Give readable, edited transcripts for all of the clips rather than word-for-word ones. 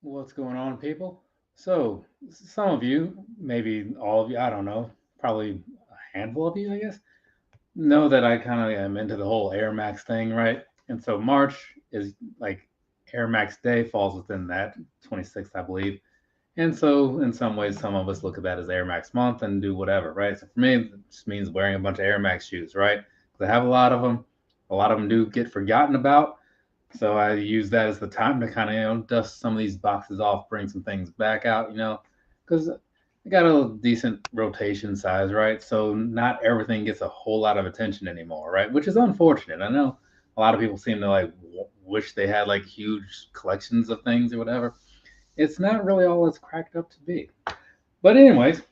What's going on, people? So, some of you, maybe all of you, I don't know, probably a handful of you, I guess, know that I kind of am into the whole Air Max thing, right? And so March is like Air Max Day falls within that, 26th, I believe. And so, in some ways, some of us look at that as Air Max month and do whatever, right? So, for me, it just means wearing a bunch of Air Max shoes, right? Because I have a lot of them. A lot of them do get forgotten about. So I use that as the time to kind of dust some of these boxes off, bring some things back out, because I got a decent rotation size, right? So not everything gets a whole lot of attention anymore, right? Which is unfortunate. I know a lot of people seem to like wish they had like huge collections of things or whatever. It's not really all it's cracked up to be. But anyways,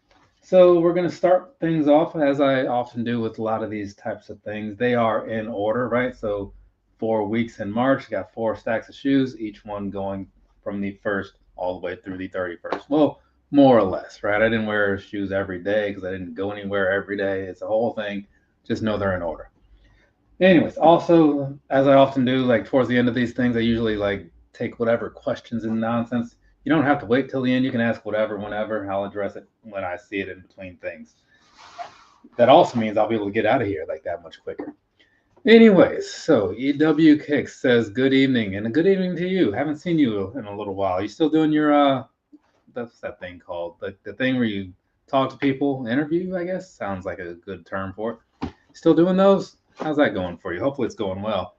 so we're going to start things off as I often do with a lot of these types of things. They are in order, right? So 4 weeks in March, got four stacks of shoes, each one going from the first all the way through the 31st. Well, more or less, right? I didn't wear shoes every day because I didn't go anywhere every day. It's a whole thing. Just know they're in order. Anyways, also as I often do, like towards the end of these things, I usually like take whatever questions and nonsense. You don't have to wait till the end. You can ask whatever, whenever. I'll address it when I see it in between things. That also means I'll be able to get out of here like that much quicker. Anyways, so EW Kicks says good evening and a good evening to you. Haven't seen you in a little while. You still doing your what's that thing called? The thing where you talk to people, interview, I guess. Sounds like a good term for it. Still doing those? How's that going for you? Hopefully it's going well.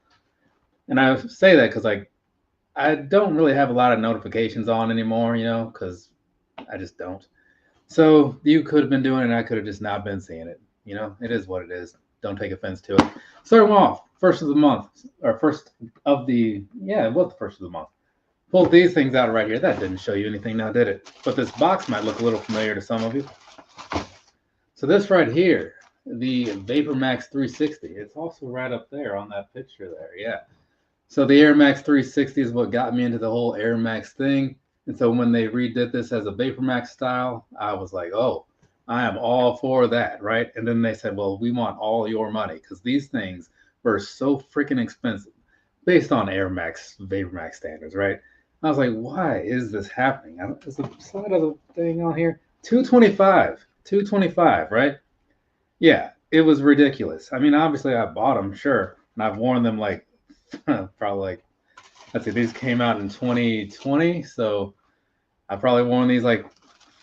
And I say that because like I don't really have a lot of notifications on anymore, because I just don't. So you could have been doing it, and I could have just not been seeing it. It is what it is. Don't take offense to it. Starting off, first of the month, or first of the, yeah, it was the first of the month. Pulled these things out right here. That didn't show you anything now, did it? But this box might look a little familiar to some of you. So this right here, the Vapor Max 360, it's also right up there on that picture there. Yeah. So the Air Max 360 is what got me into the whole Air Max thing. And so when they redid this as a Vapor Max style, I was like, oh, I am all for that, right? And then they said, well, we want all your money because these things were so freaking expensive based on Air Max, Vapor Max standards, right? I was like, why is this happening? Is the side of the thing on here? 225, 225, right? Yeah, it was ridiculous. I mean, obviously I bought them, sure, and I've worn them like probably like let's see, these came out in 2020, so I've probably worn these like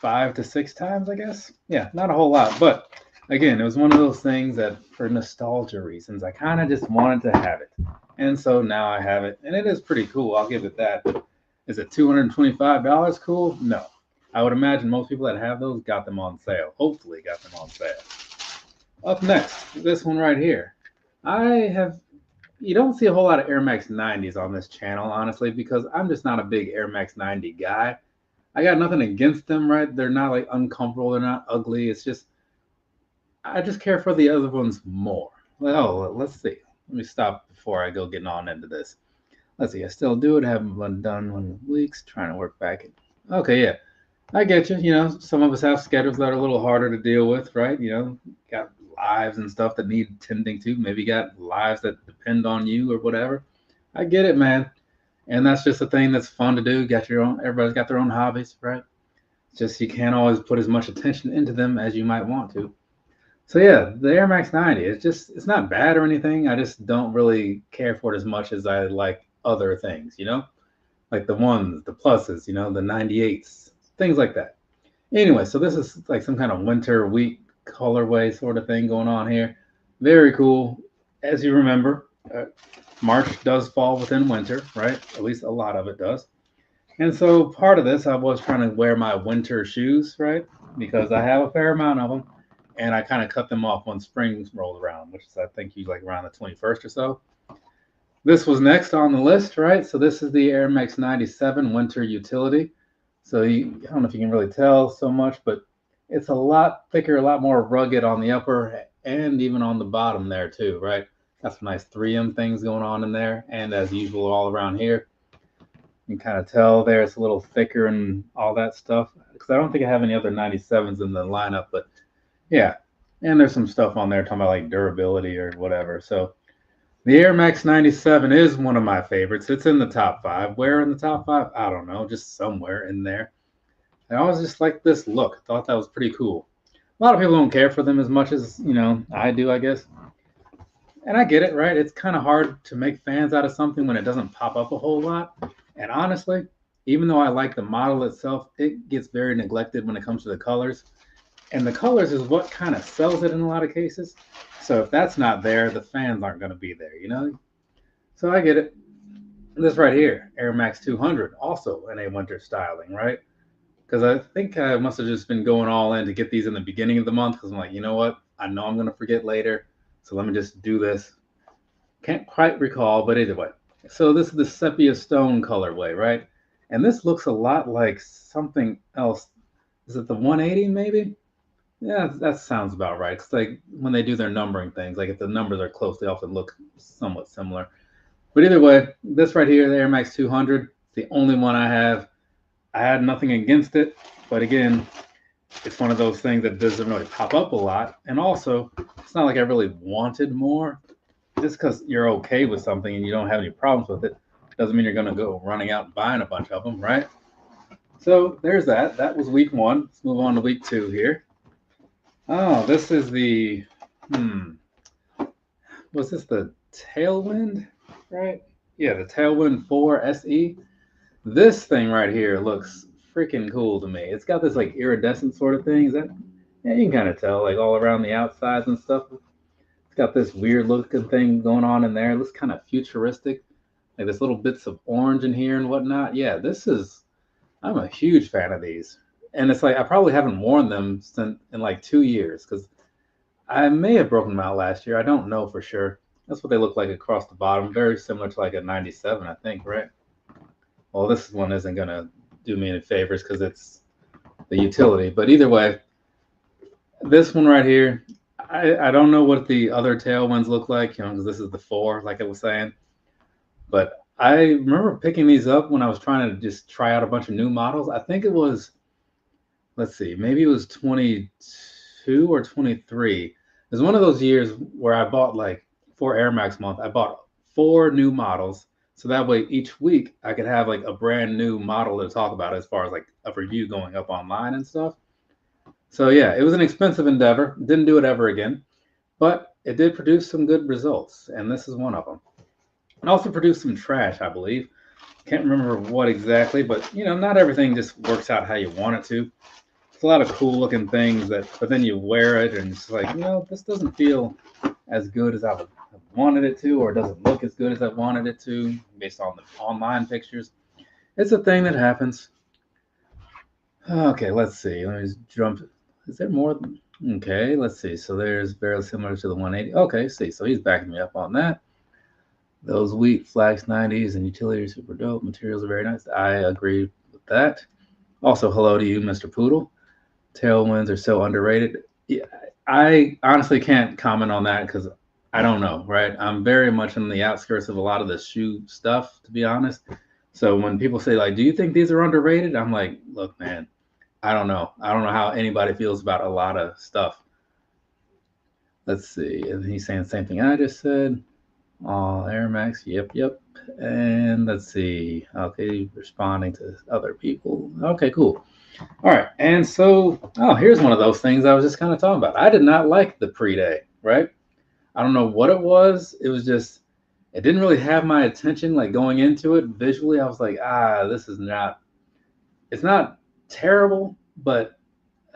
5 to 6 times, I guess. Yeah, not a whole lot, but again, it was one of those things that for nostalgia reasons, I kind of just wanted to have it, and so now I have it, and it is pretty cool. I'll give it that. But is it $225 cool? No. I would imagine most people that have those got them on sale. Hopefully, got them on sale. Up next, this one right here. I have you don't see a whole lot of Air Max 90s on this channel, honestly, because I'm just not a big Air Max 90 guy. I got nothing against them, right? They're not like uncomfortable, they're not ugly. It's just I just care for the other ones more. Oh, let's see. Let me stop before I go getting on into this. Let's see. I still do it. Haven't been done 1 weeks. Trying to work back. Okay, yeah. I get you. Some of us have schedules that are a little harder to deal with, right? Got lives and stuff that need tending to. Maybe got lives that depend on you or whatever. I get it, man. And that's just a thing that's fun to do. Got your own. Everybody's got their own hobbies, right? It's just you can't always put as much attention into them as you might want to. So yeah, the Air Max 90. It's not bad or anything. I just don't really care for it as much as I like other things. Like the ones, the pluses. The 98s, things like that. Anyway, so this is like some kind of winter wheat colorway sort of thing going on here. Very cool. As you remember, March does fall within winter, right? At least a lot of it does. And so part of this, I was trying to wear my winter shoes, right? Because I have a fair amount of them, and I kind of cut them off when spring rolled around, which is I think usually like around the 21st or so. This was next on the list, right? So this is the Air Max 97 Winter Utility. So I don't know if you can really tell so much, but it's a lot thicker, a lot more rugged on the upper and even on the bottom there too, right? Got some nice 3M things going on in there, and as usual, all around here, you can kind of tell there it's a little thicker and all that stuff. Because I don't think I have any other 97s in the lineup, but yeah, and there's some stuff on there talking about like durability or whatever. So The Air Max 97 is one of my favorites. It's in the top five. Where in the top five? I don't know, just somewhere in there. I always just like this look. Thought that was pretty cool. A lot of people don't care for them as much as, I do, I guess. And I get it, right? It's kind of hard to make fans out of something when it doesn't pop up a whole lot. And honestly, even though I like the model itself, it gets very neglected when it comes to the colors. And the colors is what kind of sells it in a lot of cases. So if that's not there, the fans aren't going to be there. So I get it. This right here, Air Max 200, also in a winter styling, right? Because I think I must have just been going all in to get these in the beginning of the month because I'm like, you know what? I know I'm going to forget later. So let me just do this. Can't quite recall, but either way. So this is the sepia stone colorway, right? And this looks a lot like something else. Is it the 180 maybe? Yeah, that sounds about right. It's like when they do their numbering things, like if the numbers are close, they often look somewhat similar. But either way, this right here, the Air Max 200, it's the only one I have. I had nothing against it, but again, it's one of those things that doesn't really pop up a lot. And also, it's not like I really wanted more. Just because you're okay with something and you don't have any problems with it doesn't mean you're going to go running out and buying a bunch of them, right? So there's that. That was week one. Let's move on to week two here. Oh, this is the, was this the Tailwind, right? Yeah, the Tailwind 4 SE. This thing right here looks freaking cool to me. It's got this like iridescent sort of thing. Is that? Yeah, you can kind of tell, like all around the outsides and stuff. It's got this weird looking thing going on in there. It looks kind of futuristic. Like there's little bits of orange in here and whatnot. Yeah, I'm a huge fan of these. And it's like I probably haven't worn them since in like 2 years because I may have broken them out last year. I don't know for sure. That's what they look like across the bottom. Very similar to like a 97, I think, right? Well, this one isn't going to do me any favors because it's the utility. But either way, this one right here, I don't know what the other tailwinds look like, because this is the 4, like I was saying. But I remember picking these up when I was trying to just try out a bunch of new models. I think it was, let's see, maybe it was 22 or 23. It was one of those years where I bought like for Air Max month, I bought 4 new models. So that way each week I could have like a brand new model to talk about as far as like a review going up online and stuff. So yeah, it was an expensive endeavor. Didn't do it ever again, but it did produce some good results, and this is one of them. It also produced some trash, I believe. Can't remember what exactly, but not everything just works out how you want it to. It's a lot of cool looking things but then you wear it and it's like, this doesn't feel as good as I would have wanted it to, or it doesn't look as good as I wanted it to based on the online pictures. It's a thing that happens. Okay, let's see. Let me just jump. Is there more? Okay, let's see. So there's very similar to the 180. Okay, see. So he's backing me up on that. Those wheat flax 90s and utility are super dope. Materials are very nice. I agree with that. Also, hello to you, Mr. Poodle. Tailwinds are so underrated. Yeah, I honestly can't comment on that because I don't know, right? I'm very much on the outskirts of a lot of the shoe stuff, to be honest. So when people say, like, do you think these are underrated? I'm like, look, man, I don't know. I don't know how anybody feels about a lot of stuff. Let's see. And he's saying the same thing I just said. All Air Max. Yep. And let's see. Okay, responding to other people. Okay, cool. All right. And so, here's one of those things I was just kind of talking about. I did not like the pre-day, right? I don't know what it was. It was just, it didn't really have my attention, like going into it visually. I was like, this is not, it's not terrible, but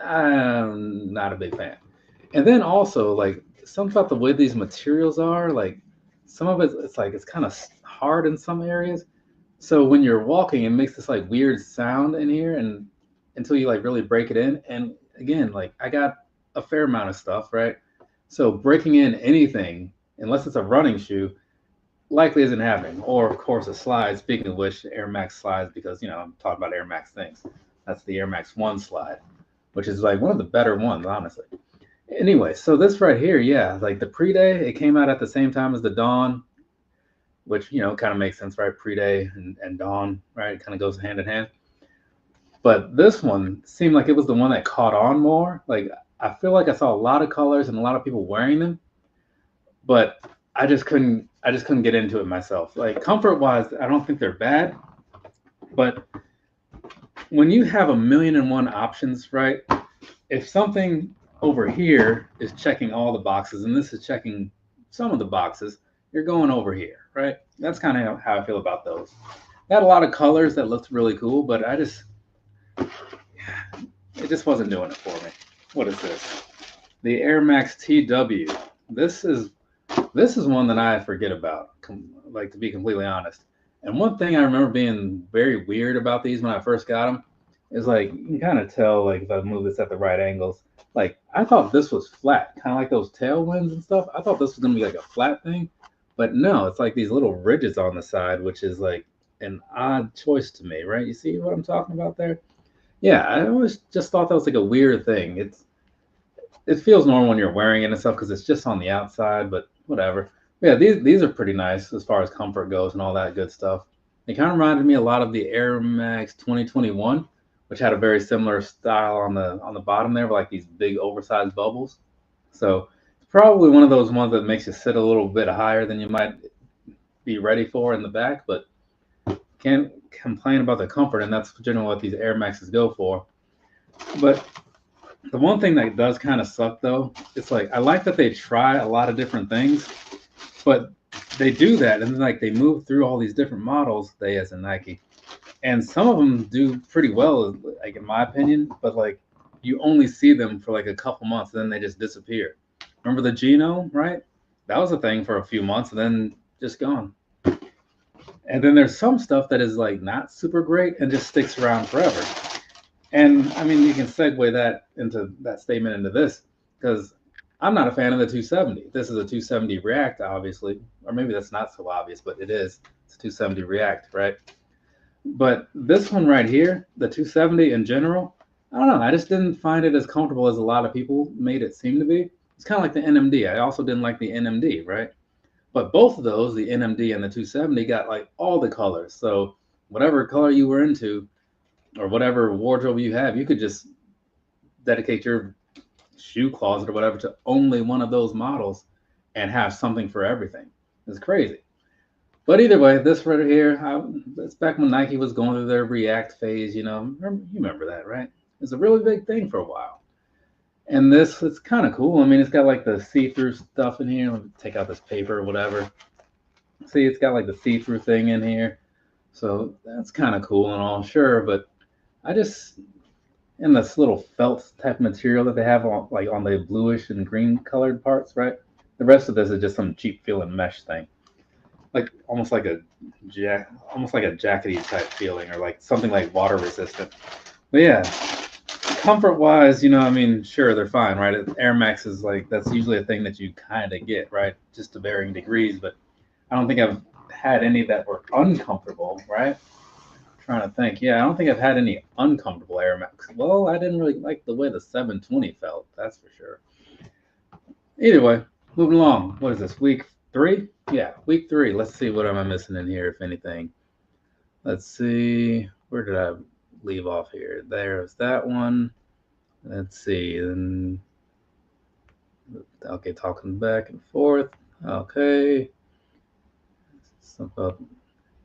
I'm not a big fan. And then also, like, something about the way these materials are, like, some of it's like, it's kind of hard in some areas. So when you're walking, it makes this like weird sound in here, and until you like really break it in. And again, like I got a fair amount of stuff, right? So breaking in anything, unless it's a running shoe, likely isn't happening. Or of course a slide. Speaking of which, Air Max slides, because I'm talking about Air Max things. That's the Air Max 1 slide, which is like one of the better ones, honestly. Anyway, so this right here, yeah, like the pre-day, it came out at the same time as the Dawn, which kind of makes sense, right? Pre-day and Dawn, right? It kind of goes hand in hand. But this one seemed like it was the one that caught on more. Like I feel like I saw a lot of colors and a lot of people wearing them, but I just couldn't get into it myself. Like comfort wise, I don't think they're bad, but when you have a million and one options, right? If something over here is checking all the boxes and this is checking some of the boxes, you're going over here, right? That's kind of how I feel about those. They had a lot of colors that looked really cool, but it just wasn't doing it for me. What is this? The Air Max TW. This is this is one that I forget about, like to be completely honest. And one thing I remember being very weird about these when I first got them is like you can kind of tell like if I move this at the right angles. Like I thought this was flat, kind of like those tailwinds and stuff. I thought this was gonna be like a flat thing, but no, it's like these little ridges on the side, which is like an odd choice to me, right? You see what I'm talking about there? Yeah, I always just thought that was like a weird thing. It feels normal when you're wearing it and stuff because it's just on the outside, but whatever. Yeah, these are pretty nice as far as comfort goes and all that good stuff. They kind of reminded me a lot of the Air Max 2021, which had a very similar style on the bottom there, with like these big oversized bubbles. So it's probably one of those ones that makes you sit a little bit higher than you might be ready for in the back, but can't complain about the comfort, and that's generally what these Air Maxes go for. But the one thing that does kind of suck though, it's like I like that they try a lot of different things, but they do that and then like they move through all these different models, they as in Nike, and some of them do pretty well, like in my opinion. But like you only see them for like a couple months, and then they just disappear. Remember the Geno, right? That was a thing for a few months, and then just gone. And then there's some stuff that is like not super great and just sticks around forever. And I mean, you can segue that into that statement into this because I'm not a fan of the 270. This is a 270 React, obviously, or maybe that's not so obvious, but it is. It's a 270 React, right? But this one right here, the 270 in general, I don't know. I just didn't find it as comfortable as a lot of people made it seem to be. It's kind of like the NMD. I also didn't like the NMD, right? But both of those, the NMD and the 270, got like all the colors. So whatever color you were into, or whatever wardrobe you have, you could just dedicate your shoe closet or whatever to only one of those models and have something for everything. It's crazy. But either way, this right here, it's back when Nike was going through their React phase. You remember that, right? It's a really big thing for a while. And this, it's kind of cool. I mean, it's got like the see-through stuff in here. Let me take out this paper or whatever. See, it's got like the see-through thing in here. So that's kind of cool and all, sure. But I just, in this little felt type material that they have on, like on the bluish and green colored parts, right? The rest of this is just some cheap feeling mesh thing, like almost like a jackety type feeling, or like something like water resistant. But yeah, comfort wise, I mean, sure, they're fine, right? Air Max is like, that's usually a thing that you kind of get, right? Just to varying degrees, but I don't think I've had any that were uncomfortable, right? Trying to think. Yeah, I don't think I've had any uncomfortable Air Max. Well, I didn't really like the way the 720 felt, that's for sure. Either way, moving along. What is this, week 3? Yeah, week 3. Let's see, what am I missing in here, if anything. Let's see, where did I leave off here? There's that one. Let's see. And okay, talking back and forth. Okay.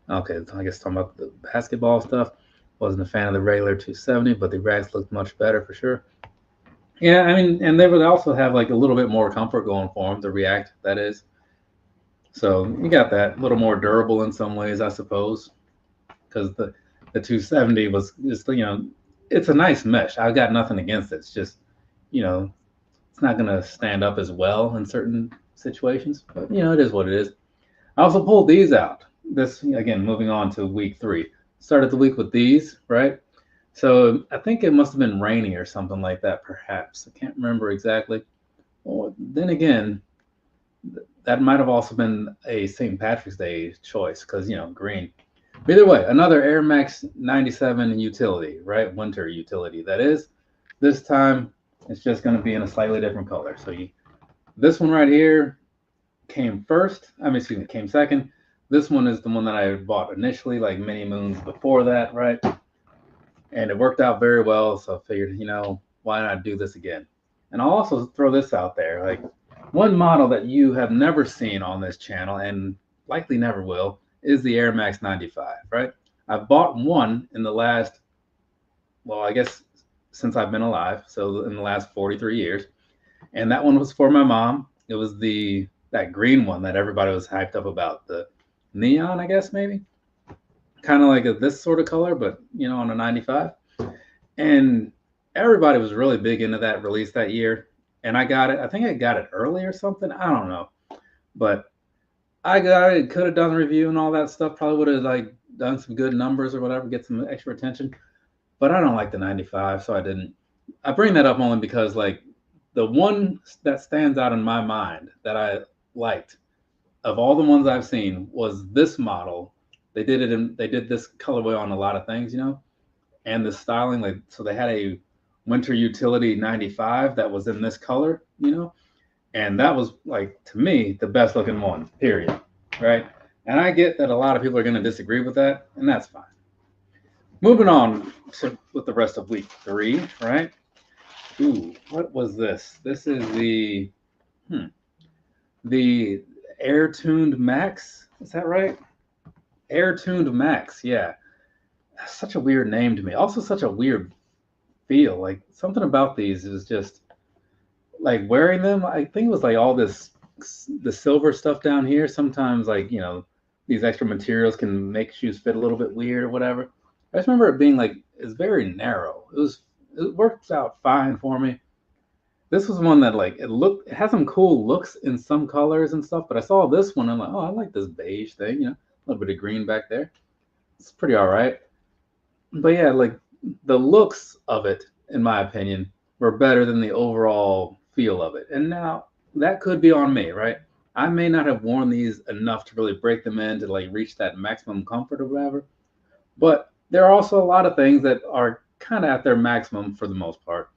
Okay, I guess talking about the basketball stuff. Wasn't a fan of the regular 270, but the rags looked much better for sure. Yeah, I mean, and they would also have like a little bit more comfort going for them, the React, that is. So you got that, a little more durable in some ways, I suppose, because the 270 was just, it's a nice mesh. I've got nothing against it. It's just, it's not going to stand up as well in certain situations, but it is what it is. I also pulled these out. This, again, moving on to week 3. Started the week with these, right? So I think it must have been rainy or something like that, perhaps. I can't remember exactly. Well, then again, that might have also been a St. Patrick's Day choice because, green. But either way, another Air Max 97 utility, right? Winter utility, that is. This time, it's just going to be in a slightly different color. So this one right here came came second. This one is the one that I bought initially, like many moons before that, right? And it worked out very well. So I figured, why not do this again? And I'll also throw this out there. Like, One model that you have never seen on this channel and likely never will is the Air Max 95, right? I've bought one in the last, well, I guess since I've been alive, so in the last 43 years. And that one was for my mom. It was the that green one that everybody was hyped up about, the neon, I guess maybe, kind of like this sort of color, but on a 95. And everybody was really big into that release that year. And I got it. I think I got it early or something. I don't know, but I got it. Could have done a review and all that stuff. Probably would have like done some good numbers or whatever, get some extra attention. But I don't like the 95, so I didn't. I bring that up only because like the one that stands out in my mind that I liked of all the ones I've seen was this model. They did this colorway on a lot of things, and the styling, like, so they had a winter utility 95 that was in this color, and that was like, to me, the best looking one, period. Right. And I get that a lot of people are going to disagree with that, and that's fine. Moving on with the rest of week 3, right? Ooh, what was this? This is the Air Tuned Max. Is that right? Air Tuned Max. Yeah. That's such a weird name to me. Also, such a weird feel. Like something about these is just like wearing them. I think it was like all this, the silver stuff down here. Sometimes, like, these extra materials can make shoes fit a little bit weird or whatever. I just remember it being like, it's very narrow. It works out fine for me. This was one that like it has some cool looks in some colors and stuff, but I saw this one, I'm like, oh, I like this beige thing, a little bit of green back there. It's pretty all right. But yeah, like the looks of it, in my opinion, were better than the overall feel of it. And now that could be on me, right? I may not have worn these enough to really break them in to like reach that maximum comfort or whatever. But there are also a lot of things that are kind of at their maximum for the most part,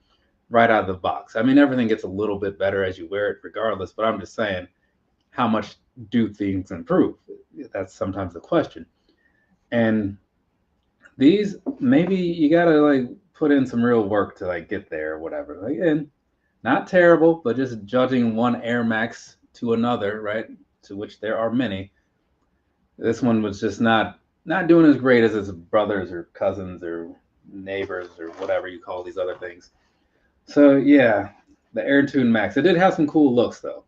right out of the box. I mean, everything gets a little bit better as you wear it regardless, but I'm just saying, how much do things improve? That's sometimes the question. And these, maybe you gotta like put in some real work to like get there or whatever. Like, and not terrible, but just judging one Air Max to another, right? To which there are many. This one was just not doing as great as its brothers or cousins or neighbors or whatever you call these other things. So yeah, the Air Tune Max. It did have some cool looks though.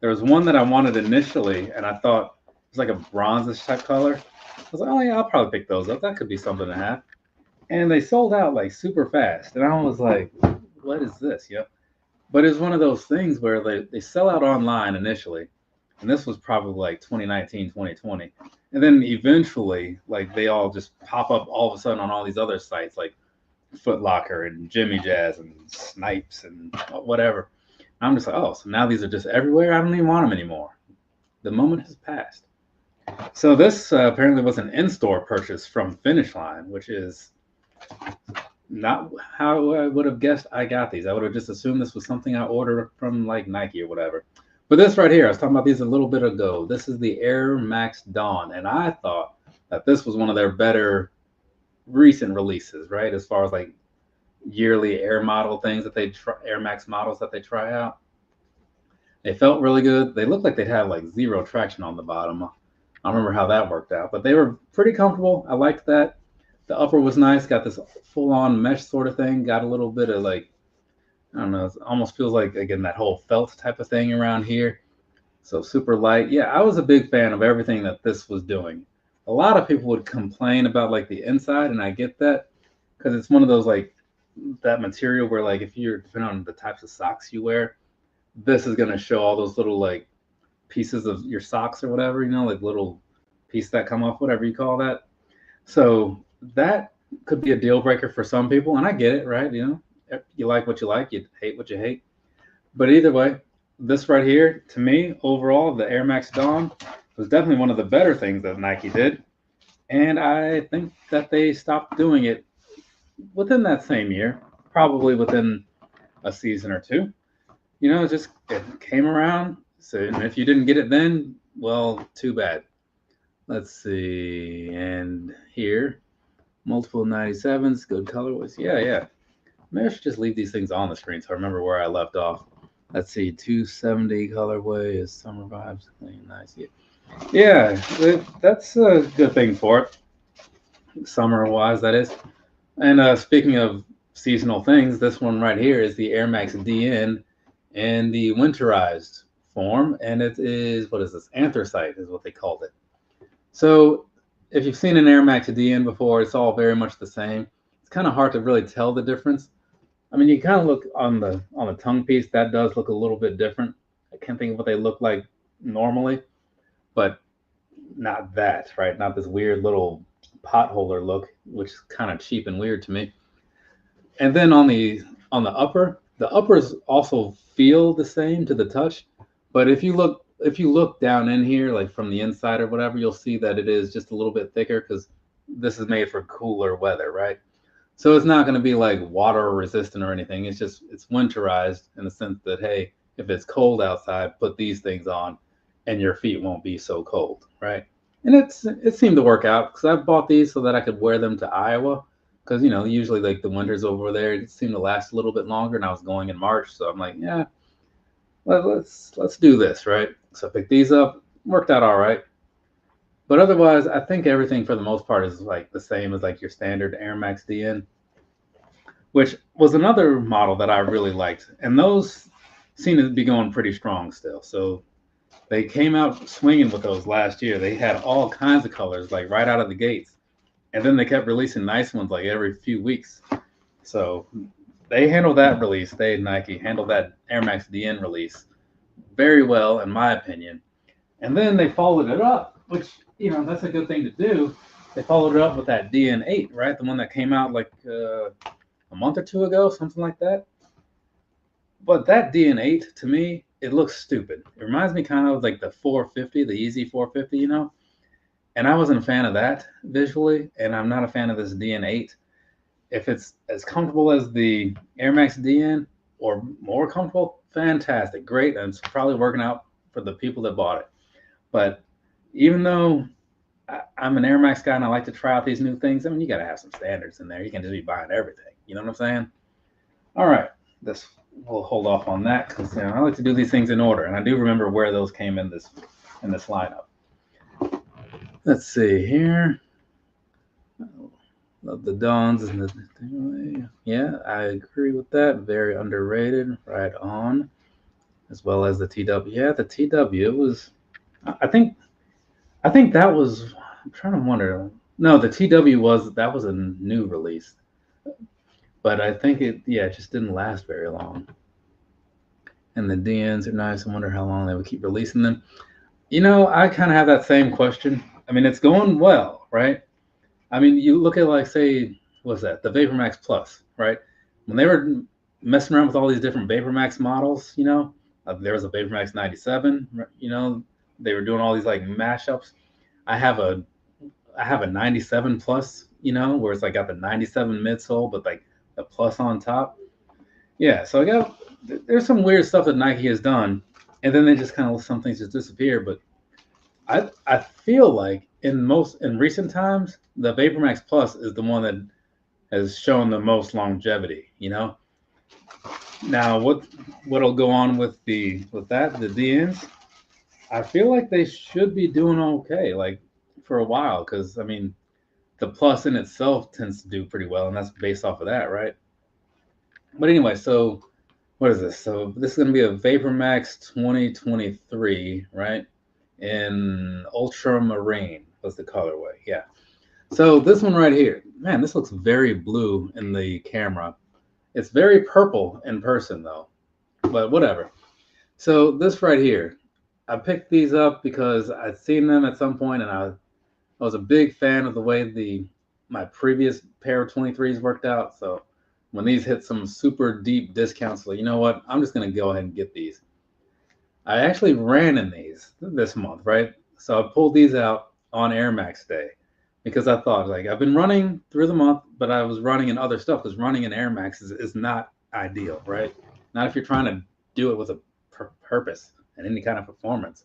There was one that I wanted initially, and I thought it was like a bronzish type color. I was like, oh yeah, I'll probably pick those up. That could be something to have. And they sold out like super fast, and I was like, what is this? But it's one of those things where they sell out online initially, and this was probably like 2019, 2020. And then eventually, like, they all just pop up all of a sudden on all these other sites like Foot Locker and Jimmy Jazz and Snipes and whatever. I'm just like, oh, so now these are just everywhere? I don't even want them anymore. The moment has passed. So this apparently was an in-store purchase from Finish Line, which is not how I would have guessed I got these. I would have just assumed this was something I ordered from like Nike or whatever. But this right here, I was talking about these a little bit ago. This is the Air Max Dawn, and I thought that this was one of their better recent releases, right? As far as like yearly Air model things that Air Max models that they try out. They felt really good. They looked like they'd have like zero traction on the bottom. I don't remember how that worked out, but they were pretty comfortable. I liked that. The upper was nice. Got this full-on mesh sort of thing. Got a little bit of like, I don't know, it almost feels like, again, that whole felt type of thing around here. So super light. Yeah, I was a big fan of everything that this was doing. A lot of people would complain about like the inside, and I get that because it's one of those like that material where like if you're, depending on the types of socks you wear, this is going to show all those little like pieces of your socks or whatever, like little pieces that come off, whatever you call that. So that could be a deal breaker for some people, and I get it, right? You like what you like, you hate what you hate. But either way, this right here, to me, overall, the Air Max Dawn was definitely one of the better things that Nike did. And I think that they stopped doing it within that same year, probably within a season or two. It came around. So, and if you didn't get it then, well, too bad. Let's see. And here, multiple 97s, good colorways. Yeah. Maybe I should just leave these things on the screen so I remember where I left off. Let's see, 270 colorway is summer vibes. Clean, nice. Yeah, yeah, that's a good thing for it, summer wise, that is. And speaking of seasonal things, this one right here is the Air Max DN in the winterized form, and it is, what is this? Anthracite is what they called it. So if you've seen an Air Max DN before, it's all very much the same. It's kind of hard to really tell the difference. I mean, you kind of look on the tongue piece. That does look a little bit different. I can't think of what they look like normally, but not that, right? Not this weird little potholder look, which is kind of cheap and weird to me. And then on the uppers also feel the same to the touch, but if you look down in here, like from the inside or whatever, you'll see that it is just a little bit thicker because this is made for cooler weather, right? So it's not going to be like water resistant or anything. It's winterized in the sense that, hey, if it's cold outside, put these things on, and your feet won't be so cold, right? And it seemed to work out because I bought these so that I could wear them to Iowa because usually like the winters over there it seemed to last a little bit longer, and I was going in March, so I'm like, yeah, let's do this, right? So I picked these up, worked out all right. But otherwise, I think everything for the most part is like the same as like your standard Air Max DN, which was another model that I really liked. And those seem to be going pretty strong still. So they came out swinging with those last year. They had all kinds of colors, like right out of the gates. And then they kept releasing nice ones like every few weeks. So they handled that release. Nike handled that Air Max DN release very well, in my opinion. And then they followed it up, which, that's a good thing to do. They followed it up with that DN8, right? The one that came out like a month or two ago, something like that. But that DN8, to me, it looks stupid. It reminds me kind of like the 450, the Easy 450. And I wasn't a fan of that visually, and I'm not a fan of this DN8. If it's as comfortable as the Air Max DN or more comfortable, fantastic, great, and it's probably working out for the people that bought it. But even though I'm an Air Max guy and I like to try out these new things, I mean, you got to have some standards in there. You can't just be buying everything. You know what I'm saying? All right, this we'll hold off on that because I like to do these things in order, and I do remember where those came in this lineup. Let's see here. Love the Dons and the yeah, I agree with that. Very underrated. Right on. As well as the TW. Yeah, the TW. It was. I think. I think that was. I'm trying to wonder. No, the TW was a new release, but I think it. Yeah, it just didn't last very long. And the DNs are nice. I wonder how long they would keep releasing them. I kind of have that same question. I mean, it's going well, right? I mean, you look at like say, what's that? The Vapor Max Plus, right? When they were messing around with all these different Vapor Max models, there was a Vapor Max 97. They were doing all these like mashups. I have a I have a 97 Plus, where it's like got the 97 midsole, but like the plus on top. Yeah, so there's some weird stuff that Nike has done, and then they just kind of some things just disappear. But I feel like in recent times, the Vapor Max Plus is the one that has shown the most longevity. Now what'll go on with the DNs? I feel like they should be doing okay, like for a while, because I mean the Plus in itself tends to do pretty well, and that's based off of that, right? But anyway, so what is this? So this is going to be a Vapor Max 2023, right? In ultramarine was the colorway. Yeah. So this one right here, man, this looks very blue in the camera. It's very purple in person though, but whatever. So this right here, I picked these up because I'd seen them at some point, and I was a big fan of the way my previous pair of 23s worked out. So when these hit some super deep discounts, like, you know what, I'm just gonna go ahead and get these. I actually ran in these this month, right? So I pulled these out on Air Max Day because I thought, like, I've been running through the month, but I was running in other stuff because running in Air Max is not ideal, right? Not if you're trying to do it with a purpose and any kind of performance.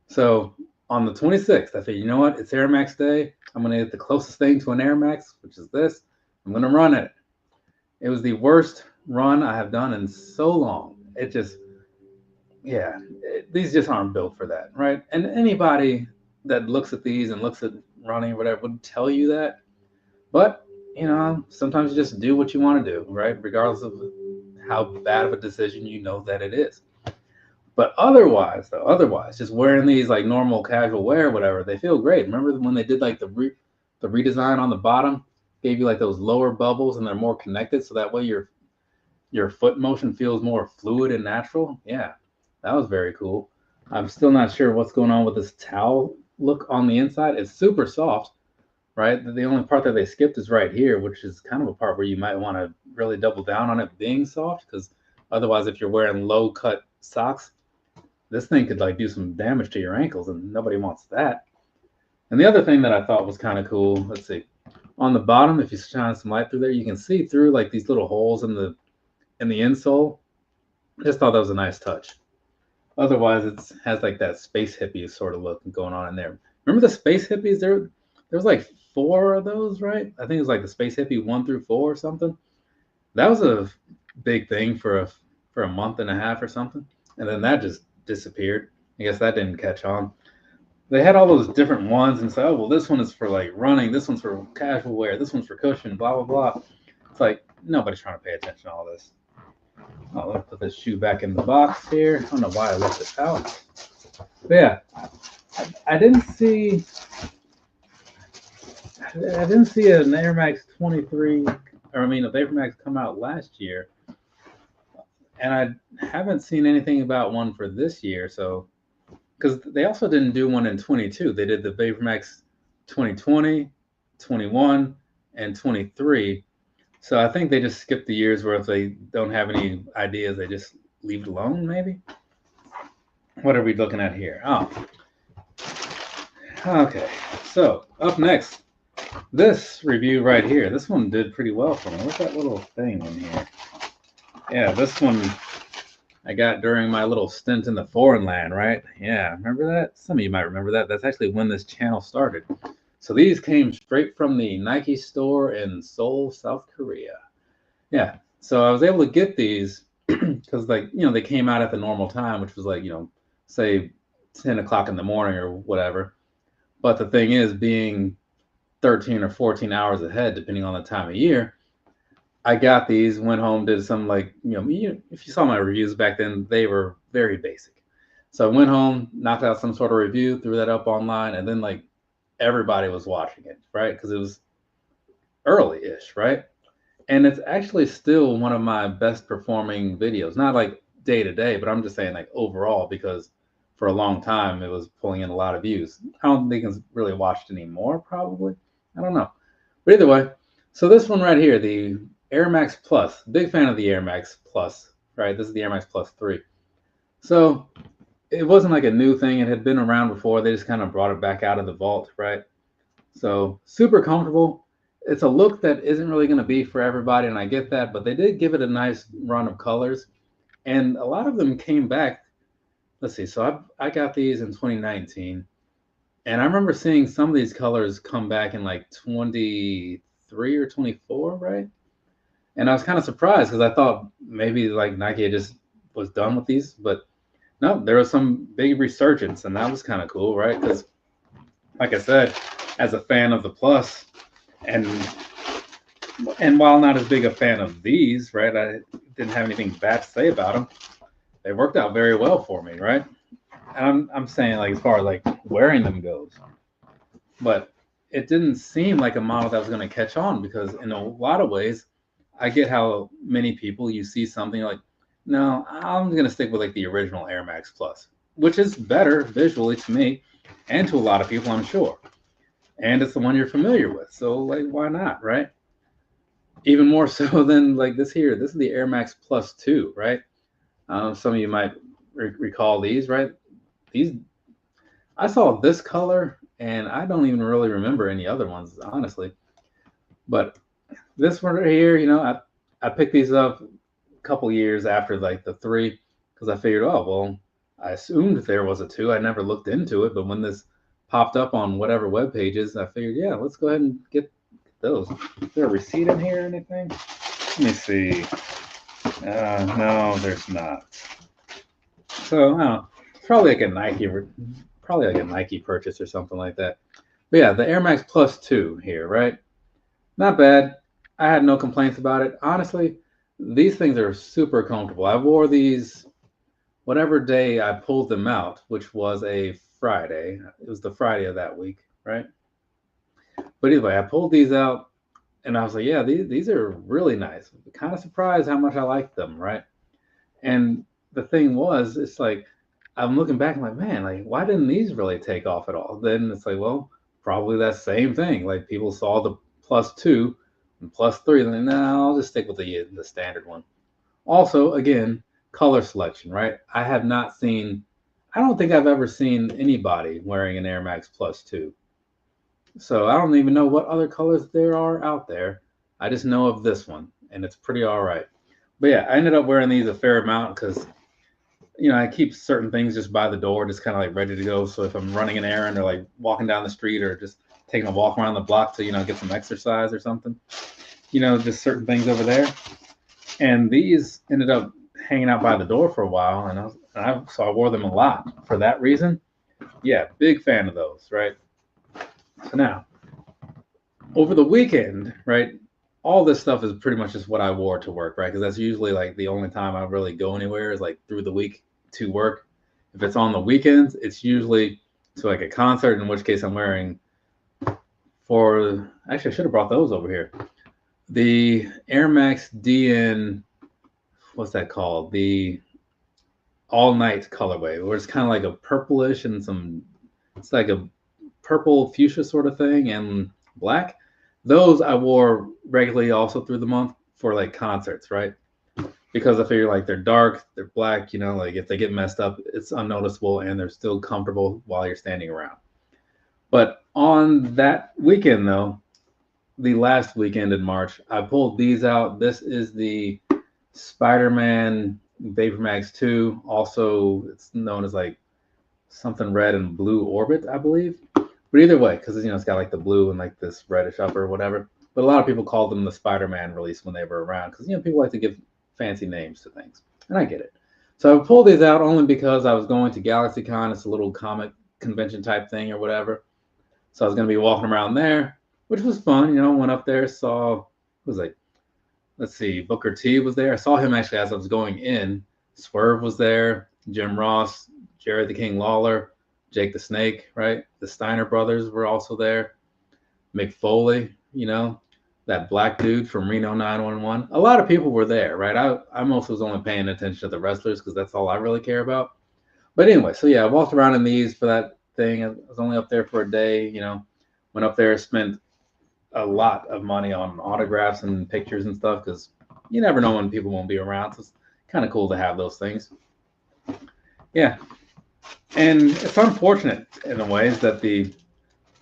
So on the 26th, I said, you know what? It's Air Max Day. I'm going to get the closest thing to an Air Max, which is this. I'm going to run it. It was the worst run I have done in so long. It just, yeah, these just aren't built for that, right? And anybody that looks at these and looks at running or whatever would tell you that. But, sometimes you just do what you want to do, right? Regardless of how bad of a decision you know that it is. But otherwise, just wearing these like normal casual wear, whatever, they feel great. Remember when they did like the redesign on the bottom, gave you like those lower bubbles and they're more connected, so that way your foot motion feels more fluid and natural. Yeah, that was very cool. I'm still not sure what's going on with this towel look on the inside. It's super soft, right? The only part that they skipped is right here, which is kind of a part where you might want to really double down on it being soft, because otherwise, if you're wearing low cut socks, this thing could like do some damage to your ankles, and nobody wants that. And the other thing that I thought was kind of cool, let's see, on the bottom, if you shine some light through there, you can see through like these little holes in the insole. I just thought that was a nice touch. Otherwise, it has like that space hippie sort of look going on in there. Remember the space hippies? There was like four of those, right? I think it was like the space hippie 1 through 4 or something. That was a big thing for a month and a half or something, and then that just disappeared. I guess that didn't catch on. They had all those different ones and said, oh well, this one is for like running, this one's for casual wear, this one's for cushion, blah blah blah. It's like nobody's trying to pay attention to all this. Oh, let me put this shoe back in the box here. I don't know why I left it out. But yeah, I didn't see an Air Max 23, or I mean, a Vapor Max come out last year, and I haven't seen anything about one for this year. So, because they also didn't do one in 22, they did the Vapor Max 2020, 21, and 23. So I think they just skipped the years where if they don't have any ideas, they just leave it alone, maybe? What are we looking at here? Oh, okay. So up next, this review right here. This one did pretty well for me. What's that little thing in here? Yeah, this one I got during my little stint in the foreign land, right? Yeah, remember that? Some of you might remember that. That's actually when this channel started. So these came straight from the Nike store in Seoul, South Korea. Yeah, so I was able to get these because, like, they came out at the normal time, which was like, say 10 o'clock in the morning or whatever. But the thing is, being 13 or 14 hours ahead, depending on the time of year, I got these, went home, did some like, if you saw my reviews back then, they were very basic. So I went home, knocked out some sort of review, threw that up online, and then like everybody was watching it, right? Because it was early-ish, right? And it's actually still one of my best performing videos. Not like day to day, but I'm just saying like overall, because for a long time it was pulling in a lot of views. I don't think it's really watched anymore, probably. I don't know. But either way, so this one right here, the Air Max Plus, big fan of the Air Max Plus, right? This is the Air Max Plus 3. So it wasn't like a new thing. It had been around before. They just kind of brought it back out of the vault, right? So super comfortable. It's a look that isn't really going to be for everybody, and I get that, but they did give it a nice run of colors, and a lot of them came back. Let's see. So I got these in 2019, and I remember seeing some of these colors come back in like 23 or 24, right? And I was kind of surprised because I thought maybe like Nike just was done with these, but no, there was some big resurgence, and that was kind of cool, right? Because, like I said, as a fan of the Plus, and while not as big a fan of these, right, I didn't have anything bad to say about them. They worked out very well for me, right? And I'm saying like as far as like wearing them goes, but it didn't seem like a model that was going to catch on, because in a lot of ways, I get how many people, you see something like, no, I'm going to stick with like the original Air Max Plus, which is better visually to me and to a lot of people, I'm sure. And it's the one you're familiar with. So like, why not, right? Even more so than like this here. This is the Air Max Plus 2, right? Some of you might recall these, right? These, I saw this color, and I don't even really remember any other ones, honestly. But this one right here, I picked these up a couple years after like the 3, because I figured, oh, well, I assumed there was a 2. I never looked into it, but when this popped up on whatever web pages, I figured, yeah, let's go ahead and get those. Is there a receipt in here or anything? Let me see. No, there's not. So I don't know, it's probably like a Nike purchase or something like that. But yeah, the Air Max Plus 2 here, right? Not bad. I had no complaints about it. Honestly, these things are super comfortable. I wore these whatever day I pulled them out, which was a Friday. It was the Friday of that week, right? But anyway, I pulled these out and I was like, yeah, these are really nice. Kind of surprised how much I liked them, right? And the thing was, it's like I'm looking back, I'm like, man, like why didn't these really take off at all? Then it's like, well, probably that same thing. Like people saw the plus two and plus three, and then no, I'll just stick with the standard one. Also, again, color selection, right? I don't think I've ever seen anybody wearing an Air Max Plus 2. So I don't even know what other colors there are out there. I just know of this one, and it's pretty all right. But yeah, I ended up wearing these a fair amount because I keep certain things just by the door, just kind of like ready to go. So if I'm running an errand or like walking down the street or just taking a walk around the block to get some exercise or something, just certain things over there. And these ended up hanging out by the door for a while, so I wore them a lot for that reason. Yeah, big fan of those, right? So now, over the weekend, right, all this stuff is pretty much just what I wore to work, right? Because that's usually like the only time I really go anywhere is like through the week to work. If it's on the weekends, it's usually to like a concert, in which case I'm wearing actually, I should have brought those over here. The Air Max DN, what's that called? The all night colorway, where it's kind of like a purplish and it's like a purple fuchsia sort of thing and black. Those I wore regularly also through the month for like concerts, right? Because I figure like they're dark, they're black, like if they get messed up, it's unnoticeable and they're still comfortable while you're standing around. But on that weekend, though, the last weekend in March, I pulled these out. This is the Spider-Man Vapor Max 2. Also, it's known as like something red and blue orbit, I believe. But either way, because it's got like the blue and like this reddish upper or whatever. But a lot of people called them the Spider-Man release when they were around because people like to give fancy names to things, and I get it. So I pulled these out only because I was going to GalaxyCon. It's a little comic convention type thing or whatever. So I was going to be walking around there, which was fun. Went up there, saw, was like, let's see, Booker T was there. I saw him actually as I was going in. Swerve was there, Jim Ross, Jerry the King Lawler, Jake the Snake, right? The Steiner brothers were also there. Mick Foley, that black dude from Reno 911. A lot of people were there, right? I mostly was only paying attention to the wrestlers because that's all I really care about. But anyway, so yeah, I walked around in these for that thing. I was only up there for a day, went up there, spent a lot of money on autographs and pictures and stuff because you never know when people won't be around. So it's kind of cool to have those things. Yeah. And it's unfortunate in a ways that the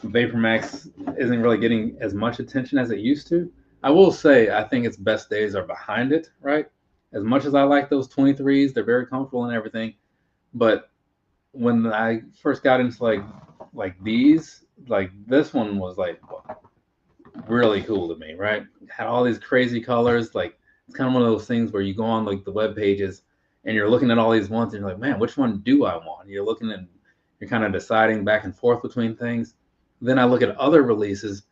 Vapor Max isn't really getting as much attention as it used to. I will say I think its best days are behind it, right? As much as I like those 23s, they're very comfortable and everything. But when I first got into like these, like this one was like really cool to me, right? Had all these crazy colors. Like it's kind of one of those things where you go on like the web pages and you're looking at all these ones and you're like, man, which one do I want? You're looking and you're kind of deciding back and forth between things. Then I look at other releases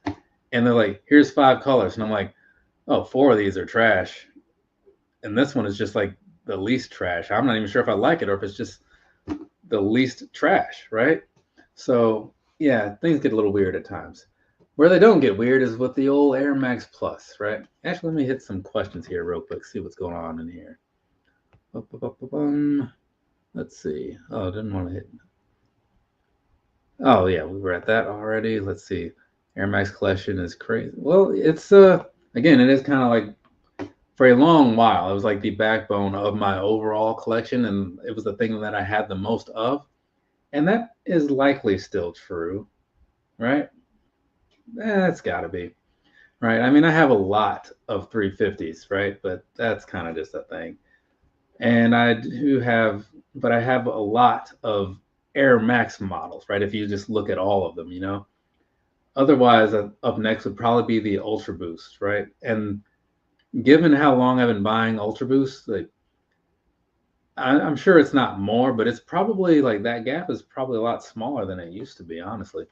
and they're like, here's 5 colors. And I'm like, oh, 4 of these are trash. And this one is just like the least trash. I'm not even sure if I like it or if it's just the least trash, right? So yeah, things get a little weird at times. Where they don't get weird is with the old Air Max Plus, right? Actually, let me hit some questions here real quick, see what's going on in here. Let's see. Oh, I didn't want to hit. Oh yeah, we were at that already. Let's see. Air Max collection is crazy. Well, it's again, it is kind of like for a long while, it was like the backbone of my overall collection, and it was the thing that I had the most of. And that is likely still true, right? That's got to be, right? I mean, I have a lot of 350s, right? But that's kind of just a thing. And but I have a lot of Air Max models, right? If you just look at all of them. Otherwise, up next would probably be the Ultra Boost, right? And given how long I've been buying Ultra Boost, like I'm sure it's not more, but it's probably like that gap is probably a lot smaller than it used to be, honestly.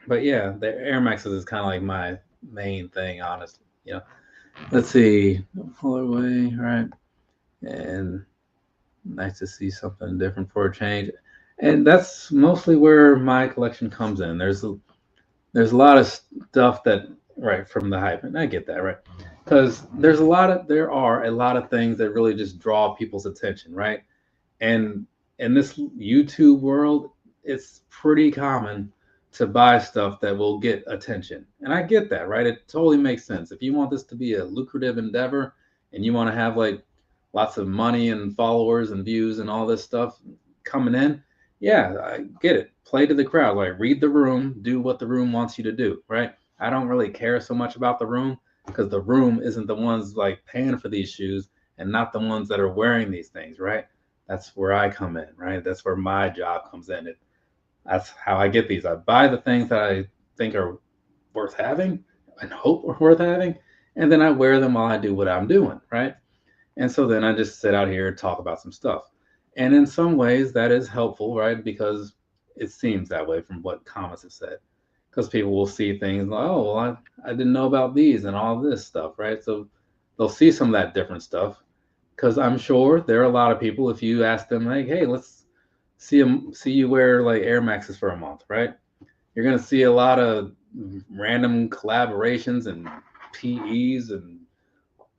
But yeah, the Air Maxes is kind of like my main thing, honestly. You know, let's see, colorway, right? And nice to see something different for a change. And that's mostly where my collection comes in. There's a lot of stuff that right from the hype, and I get that, right? Because there are a lot of things that really just draw people's attention, right? And in this YouTube world, it's pretty common to buy stuff that will get attention. And I get that, right? It totally makes sense. If you want this to be a lucrative endeavor and you want to have like lots of money and followers and views and all this stuff coming in, yeah, I get it. Play to the crowd, like read the room, do what the room wants you to do, right? I don't really care so much about the room because the room isn't the ones like paying for these shoes and not the ones that are wearing these things, right? That's where I come in, right? That's where my job comes in. That's how I get these. I buy the things that I think are worth having and hope are worth having, and then I wear them while I do what I'm doing, right? And so then I just sit out here and talk about some stuff. And in some ways, that is helpful, right? Because it seems that way from what comments have said. Because people will see things like, oh, well, I didn't know about these and all this stuff, right? So they'll see some of that different stuff. Because I'm sure there are a lot of people, if you ask them, like, hey, let's see you wear like Air Maxes for a month, right? You're gonna see a lot of random collaborations and PEs and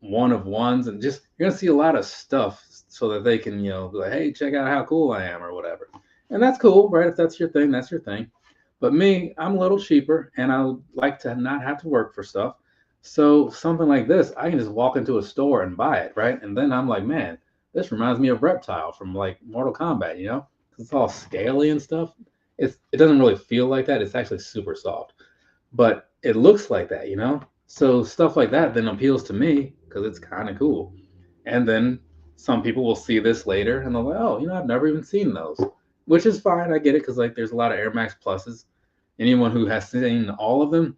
one of ones, and just you're gonna see a lot of stuff so that they can, be like, hey, check out how cool I am or whatever. And that's cool, right? If that's your thing, that's your thing. But me, I'm a little cheaper and I like to not have to work for stuff. So something like this, I can just walk into a store and buy it, right? And then I'm like, man, this reminds me of Reptile from like Mortal Kombat, you know? It's all scaly and stuff. It doesn't really feel like that. It's actually super soft, but it looks like that, you know? So stuff like that then appeals to me because it's kind of cool. And then some people will see this later and they'll like, oh, I've never even seen those, which is fine. I get it because like there's a lot of Air Max Pluses. Anyone who has seen all of them,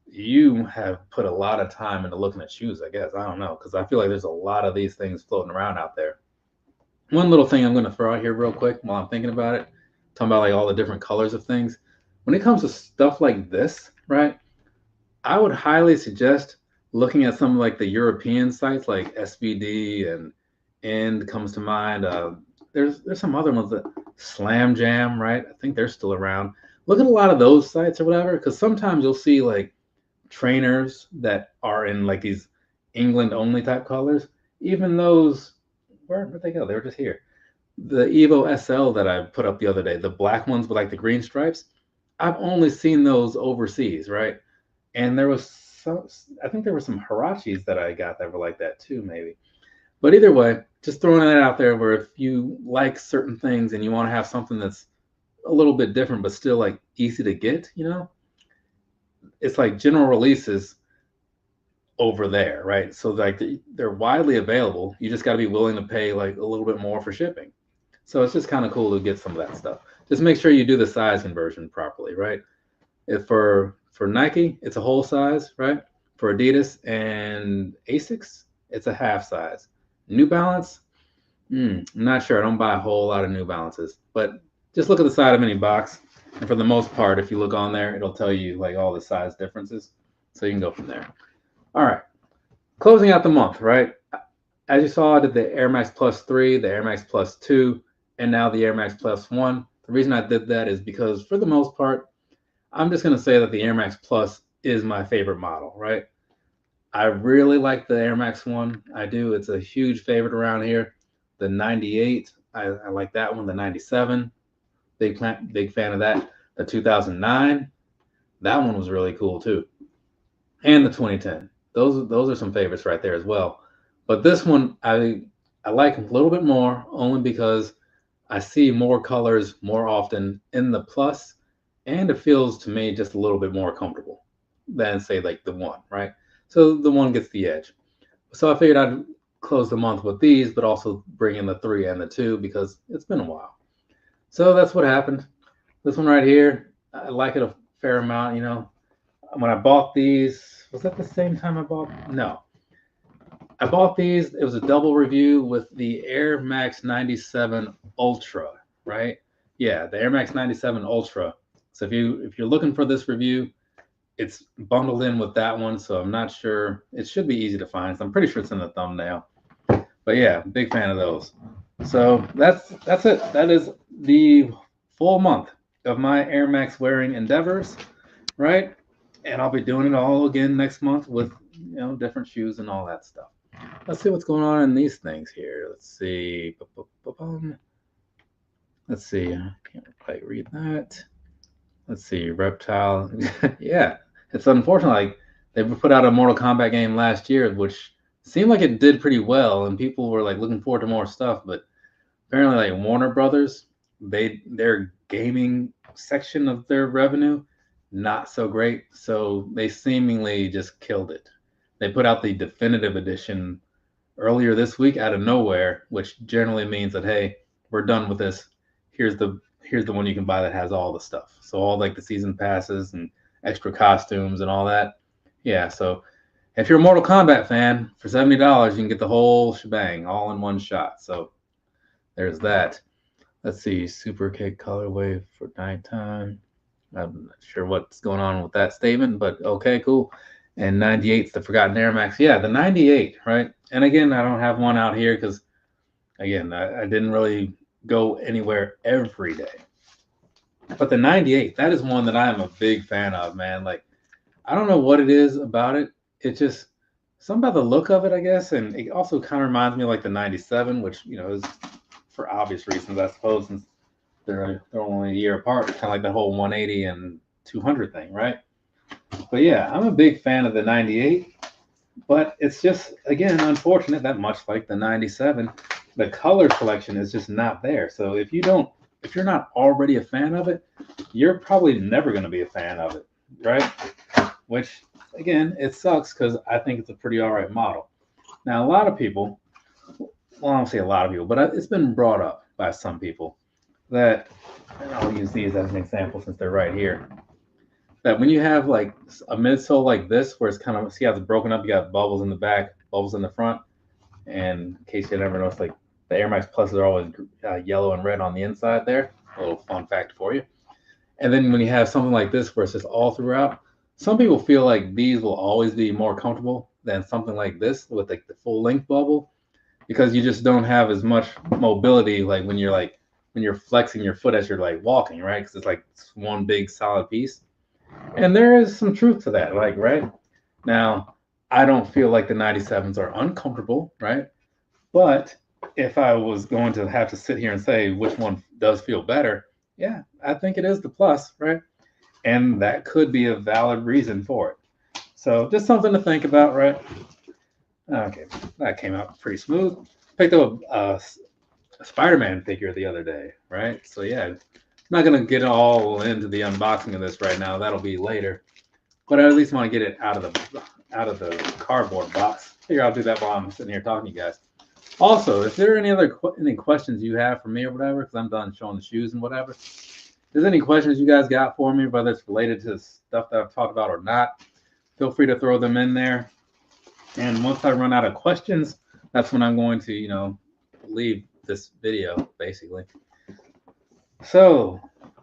you have put a lot of time into looking at shoes, I guess. I don't know because I feel like there's a lot of these things floating around out there. One little thing I'm going to throw out here real quick while I'm thinking about it, talking about like all the different colors of things. When it comes to stuff like this, right? I would highly suggest looking at some like the European sites like SBD and End comes to mind. There's some other ones that Slam Jam, right? I think they're still around. Look at a lot of those sites or whatever, because sometimes you'll see like trainers that are in like these England only type colors. Even those, where'd they go? They were just here. The Evo SL that I put up the other day, the black ones with like the green stripes. I've only seen those overseas, right? And there was some, I think there were some Hirachis that I got that were like that too, maybe. But either way, just throwing that out there where if you like certain things and you want to have something that's a little bit different but still like easy to get, it's like general releases over there, right? So like they're widely available. You just got to be willing to pay like a little bit more for shipping. So it's just kind of cool to get some of that stuff. Just make sure you do the size conversion properly, right? If for Nike, it's a whole size, right? For Adidas and Asics, it's a half size. New Balance, I'm not sure. I don't buy a whole lot of New Balances, but just look at the side of any box. And for the most part, if you look on there, it'll tell you like all the size differences. So you can go from there. All right. Closing out the month, right? As you saw, I did the Air Max Plus 3, the Air Max Plus 2, and now the Air Max Plus 1. The reason I did that is because for the most part, I'm just going to say that the Air Max Plus is my favorite model, right? I really like the Air Max 1. I do. It's a huge favorite around here. The 98, I like that one. The 97, big fan of that. The 2009, that one was really cool too. And the 2010. Those are some favorites right there as well. But this one I like a little bit more only because I see more colors more often in the Plus, and it feels to me just a little bit more comfortable than say like the one, right? So the one gets the edge. So I figured I'd close the month with these, but also bring in the 3 and the 2 because it's been a while. So that's what happened. This one right here, I like it a fair amount. When I bought these, was that the same time I bought? No. I bought these. It was a double review with the Air Max 97 Ultra, right? Yeah, the Air Max 97 Ultra. So if you're looking for this review, it's bundled in with that one. So I'm not sure. It should be easy to find. So I'm pretty sure it's in the thumbnail. But yeah, big fan of those. So that's it. That is the full month of my Air Max wearing endeavors, right? And I'll be doing it all again next month with different shoes and all that stuff. Let's see what's going on in these things here. Let's see. Let's see. I can't quite read that. Let's see. Reptile. Yeah, it's unfortunate. Like they put out a Mortal Kombat game last year, which seemed like it did pretty well, and people were like looking forward to more stuff. But apparently, like Warner Brothers, their gaming section of their revenue not so great. So they seemingly just killed it. They put out the definitive edition earlier this week out of nowhere, which generally means that, hey, we're done with this. Here's the one you can buy that has all the stuff. So all like the season passes and extra costumes and all that. Yeah, so if you're a Mortal Kombat fan, for $70 you can get the whole shebang all in one shot. So there's that. Let's see, Super Cake colorway for nighttime. I'm not sure what's going on with that statement, but okay, cool. And 98's the Forgotten Air Max. Yeah, the 98, right? And again, I don't have one out here because, again, I didn't really go anywhere every day. But the 98, that is one that I am a big fan of, man. Like, I don't know what it is about it. It's just something about the look of it, I guess. And it also kind of reminds me of like the 97, which, is for obvious reasons, I suppose, since they're only a year apart, kind of like the whole 180 and 200 thing, right? But yeah, I'm a big fan of the 98, but it's just, again, unfortunate that much like the 97, the color selection is just not there. So if you're not already a fan of it, you're probably never going to be a fan of it, right? Which, again, it sucks because I think it's a pretty all right model. Now, a lot of people, well, I don't say a lot of people, but it's been brought up by some people that, and I'll use these as an example since they're right here, that when you have like a midsole like this, where it's kind of, see how it's broken up, you got bubbles in the back, bubbles in the front, and in case you never noticed, like the Air Max Pluses are always yellow and red on the inside there. A little fun fact for you. And then when you have something like this where it's just all throughout, some people feel like these will always be more comfortable than something like this with like the full length bubble, because you just don't have as much mobility like when you're flexing your foot as you're like walking, right? Because it's like one big solid piece. And there is some truth to that, like, right? Now, I don't feel like the 97s are uncomfortable, right? But if I was going to have to sit here and say which one does feel better, yeah, I think it is the Plus, right? And that could be a valid reason for it. So just something to think about, right? Okay, that came out pretty smooth. Picked up a Spider-Man figure the other day, right? So yeah, I'm not gonna get all into the unboxing of this right now. That'll be later. But I at least want to get it out of the cardboard box. Figure I'll do that while I'm sitting here talking to you guys. Also, if there are any questions you have for me or whatever, because I'm done showing the shoes and whatever, if there's any questions you guys got for me, whether it's related to the stuff that I've talked about or not, feel free to throw them in there. And once I run out of questions, that's when I'm going to, leave this video, basically. So,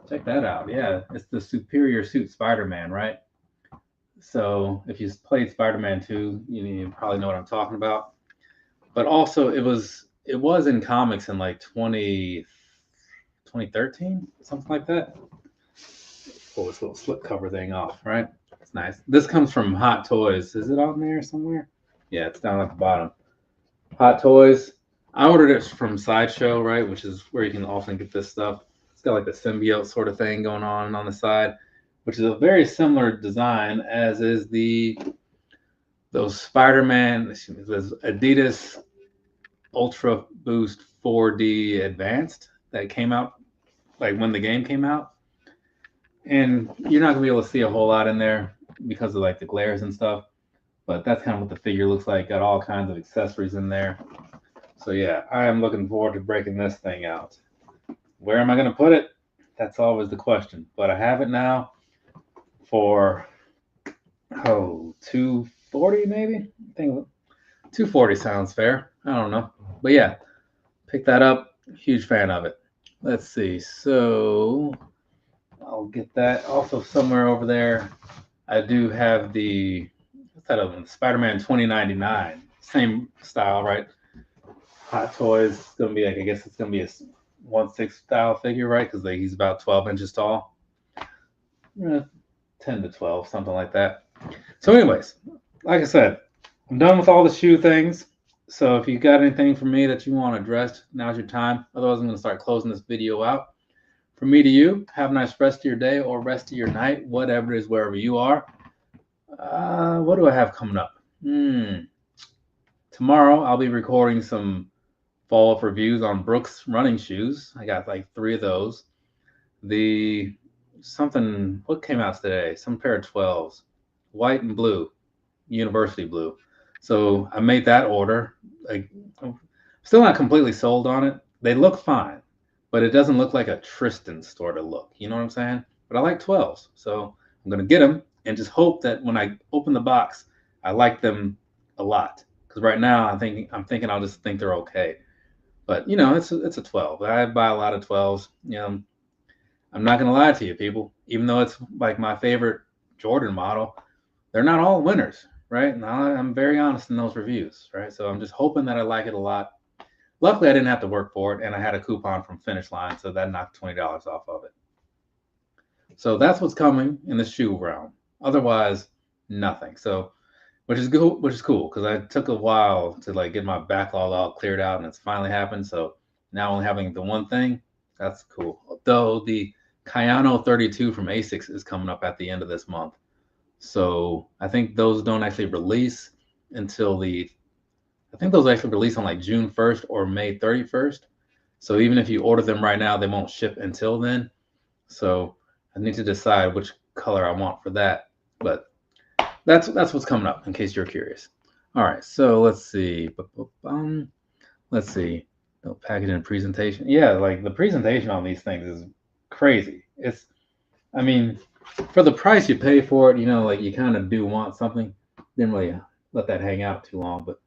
check that out. Yeah, it's the Superior Suit Spider-Man, right? So, if you played Spider-Man 2, you probably know what I'm talking about. But also, it was in comics in like 2013, something like that. Pull this little slipcover thing off, right? It's nice. This comes from Hot Toys. Is it on there somewhere? Yeah, it's down at the bottom. Hot Toys. I ordered it from Sideshow, right, which is where you can often get this stuff. It's got like the symbiote sort of thing going on the side, which is a very similar design as is those Spider-Man, those Adidas Ultra Boost 4D Advanced that came out like when the game came out. And you're not gonna be able to see a whole lot in there because of like the glares and stuff. But that's kind of what the figure looks like. Got all kinds of accessories in there. So yeah, I am looking forward to breaking this thing out. Where am I going to put it? That's always the question. But I have it now for $240 maybe. I think 240 sounds fair. I don't know. But yeah, pick that up. Huge fan of it. Let's see. So I'll get that. Also, somewhere over there, I do have the what's that other one? Spider-Man 2099. Same style, right? Hot Toys. It's gonna be like I guess it's gonna be a 1/6 style figure, right? Because he's about 12 inches tall. 10 to 12, something like that. So, anyways, like I said, I'm done with all the shoe things. So if you got anything for me that you want addressed, now's your time. Otherwise, I'm going to start closing this video out. From me to you, have a nice rest of your day or rest of your night, whatever it is, wherever you are. What do I have coming up? Tomorrow, I'll be recording some follow-up reviews on Brooks running shoes. I got like 3 of those. What came out today? Some pair of 12s, white and blue, university blue. So I made that order. Like, I'm still not completely sold on it. They look fine, but it doesn't look like a Tristan sort of look. You know what I'm saying? But I like 12s, so I'm gonna get them and just hope that when I open the box, I like them a lot. Because right now I'm thinking I'll just think they're okay. But it's a 12. I buy a lot of 12s. I'm not gonna lie to you, people. Even though it's like my favorite Jordan model, they're not all winners, right? And I'm very honest in those reviews, right? So I'm just hoping that I like it a lot. Luckily, I didn't have to work for it, and I had a coupon from Finish Line, so that knocked $20 off of it. So that's what's coming in the shoe realm. Otherwise, nothing. So, which is cool because I took a while to like get my backlog all cleared out, and it's finally happened. So now only having the one thing, that's cool. Though the Kayano 32 from Asics is coming up at the end of this month. So I think those don't actually release until I think those actually release on like June 1st or May 31st. So even if you order them right now, they won't ship until then. So I need to decide which color I want for that. But that's what's coming up in case you're curious. All right, so let's see. Let's see. No packaging and presentation. Yeah, like the presentation on these things is crazy. I mean, for the price you pay for it, like you kind of do want something. Didn't really let that hang out too long, but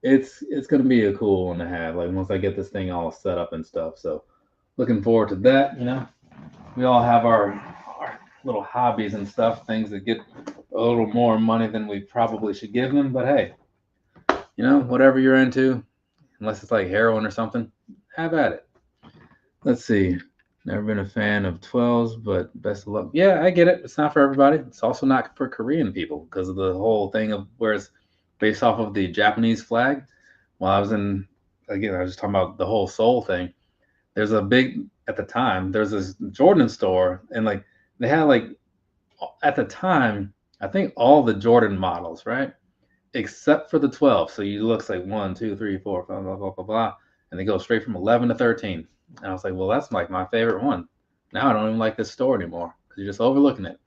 it's gonna be a cool one to have. Like once I get this thing all set up and stuff. So looking forward to that. We all have our little hobbies and stuff, things that get a little more money than we probably should give them. But hey, whatever you're into, unless it's like heroin or something, have at it. Let's see. Never been a fan of 12s, but best of luck. Yeah, I get it. It's not for everybody. It's also not for Korean people because of the whole thing of where it's based off of the Japanese flag. While I was just talking about the whole Seoul thing. There's at the time, there's this Jordan store, and like they had like at the time, I think all the Jordan models, right? Except for the 12. So you looks like 1, 2, 3, 4, blah, blah, blah, blah, blah. And they go straight from 11 to 13. And I was like, well, that's like my favorite one. Now I don't even like this store anymore because you're just overlooking it.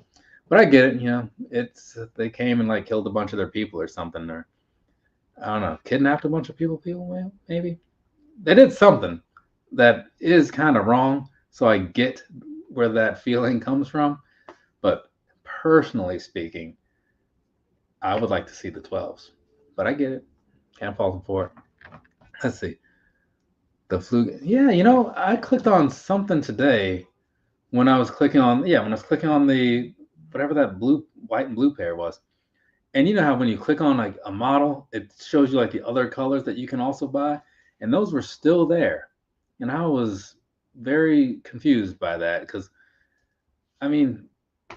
But I get it. They came and like killed a bunch of their people or something, or I don't know, kidnapped a bunch of people. Maybe they did something that is kind of wrong. So I get where that feeling comes from. But personally speaking, I would like to see the 12s. But I get it. Can't fault them for it. Let's see. The flu. Yeah, I clicked on something today when I was clicking on the whatever that white and blue pair was. And you know how when you click on like a model, it shows you like the other colors that you can also buy, and those were still there. And I was very confused by that because I mean,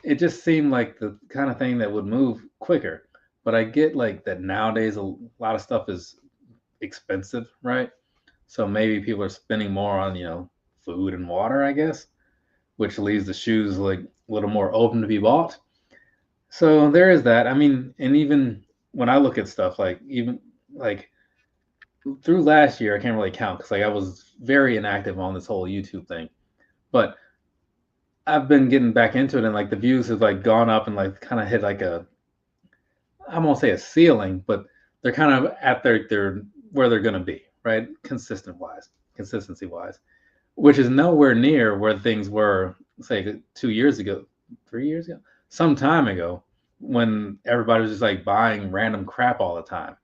it just seemed like the kind of thing that would move quicker. But I get like that nowadays a lot of stuff is expensive, right? So maybe people are spending more on, food and water, I guess, which leaves the shoes like a little more open to be bought. So there is that. I mean, and even when I look at stuff like even like through last year, I can't really count because like I was very inactive on this whole YouTube thing. But I've been getting back into it and like the views have like gone up and like kind of hit like I won't say a ceiling, but they're kind of at their where they're gonna be. Right? Consistency wise, which is nowhere near where things were, say, 2 years ago, 3 years ago, some time ago, when everybody was just like buying random crap all the time.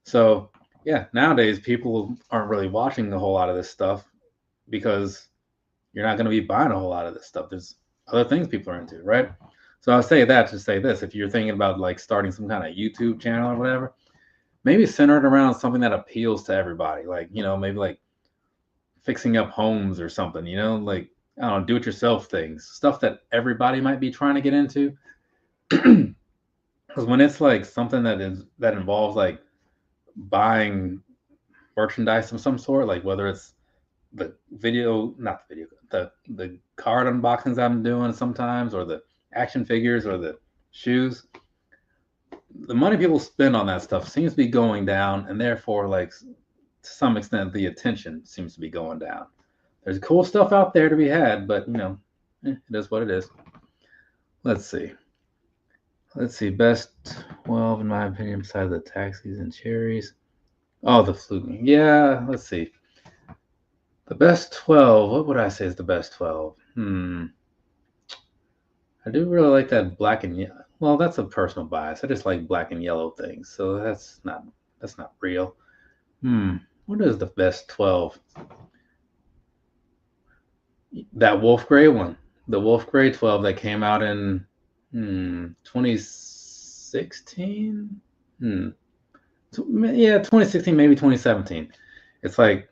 So yeah, nowadays people aren't really watching a whole lot of this stuff because you're not going to be buying a whole lot of this stuff. There's other things people are into, right? So I'll say that to say this: if you're thinking about like starting some kind of YouTube channel or whatever, maybe center it around something that appeals to everybody. Like, maybe like fixing up homes or something, like, I don't know, do it yourself things, stuff that everybody might be trying to get into. Because when it's like something that involves like buying merchandise of some sort, like whether it's the video, not the video, the card unboxings I'm doing sometimes, or the action figures, or the shoes, the money people spend on that stuff seems to be going down, and therefore, like, to some extent, the attention seems to be going down. There's cool stuff out there to be had, but it is what it is. Let's see. Best 12 in my opinion, besides the taxis and cherries. Oh, the flute. Yeah, let's see. The best 12. What would I say is the best 12? I do really like that black and yellow. Well, that's a personal bias. I just like black and yellow things, so that's not real. What is the best 12? That Wolf Gray one. The Wolf Gray 12 that came out in 2016? Yeah, 2016, maybe 2017. It's like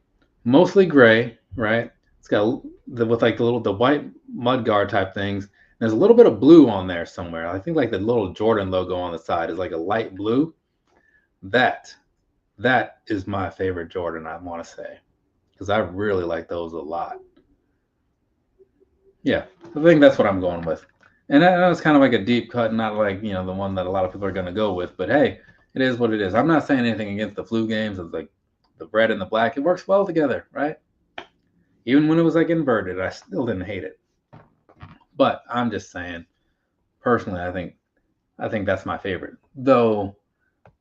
mostly gray, right? It's got with like the white mud guard type things. There's a little bit of blue on there somewhere. I think like the little Jordan logo on the side is like a light blue. That is my favorite Jordan, I want to say, because I really like those a lot. Yeah, I think that's what I'm going with. And that was kind of like a deep cut, not like, the one that a lot of people are going to go with. But hey, it is what it is. I'm not saying anything against the flu games. It's like the red and the black. It works well together, right? Even when it was like inverted, I still didn't hate it. But I'm just saying, personally, I think that's my favorite. Though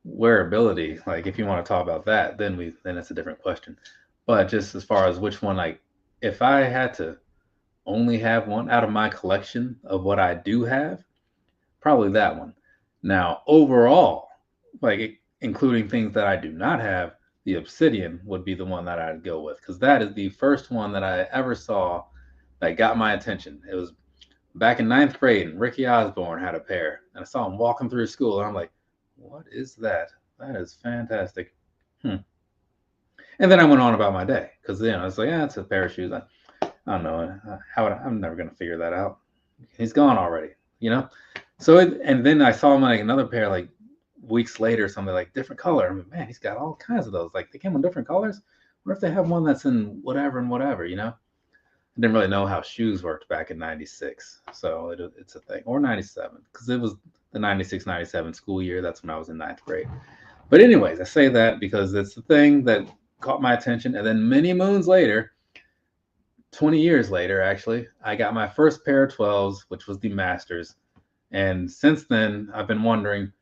wearability, like if you want to talk about that, then it's a different question. But just as far as which one, like if I had to only have one out of my collection of what I do have, probably that one. Now, overall, like including things that I do not have, the Obsidian would be the one that I'd go with, because that is the first one that I ever saw that got my attention. It was back in 9th grade, and Ricky Osborne had a pair, and I saw him walking through school, and I'm like, what is that? That is fantastic. And then I went on about my day, because I was like, it's a pair of shoes. I don't know I'm never gonna figure that out. He's gone already, So and then I saw him like another pair like weeks later, something like different color. I'm like, man, he's got all kinds of those. Like they came in different colors. What if they have one that's in whatever and whatever? I didn't really know how shoes worked back in '96, so it's a thing, or '97, because it was the '96-'97 school year. That's when I was in 9th grade. But anyways, I say that because it's the thing that caught my attention, and then many moons later, 20 years later, actually, I got my first pair of 12s, which was the Masters. And since then, I've been wondering,